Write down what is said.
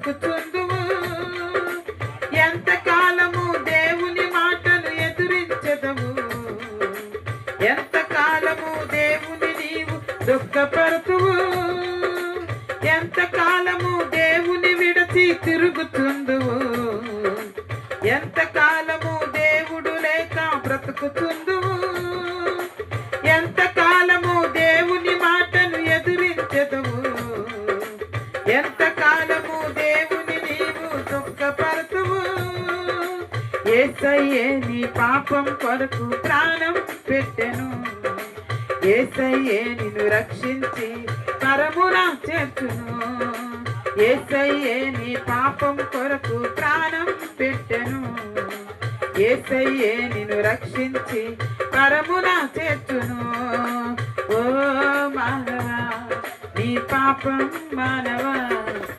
బ్రతుకుచుందువు. ఎంతకాలము దేవుని మాటను ఎదురించెదవు, ఎంతకాలము దేవుని నీవు దుఃఖపరుతువు, ఎంతకాలము దేవుని విడచి తిరుగుచుందువు, ఎంతకాలము దేవుడు లేక బ్రతుకుచుందువు, ఎంతకాలము దేవుని మాటను ఎదురించెదవు, ఎంతకాలము దేవుని నీవు దుఃఖపరుతువు. యేసయ్యే నీ పాపం కొరకు ప్రాణం పెట్టెను, యేసయ్యే నిన్ను రక్షించి పరమున చేర్చును, యేసయ్యే నీ పాపం కొరకు ప్రాణం పెట్టెను, యేసయ్యే నిన్ను రక్షించి పరమున చేర్చును. ఓ మానవా నీ పాపం మానవా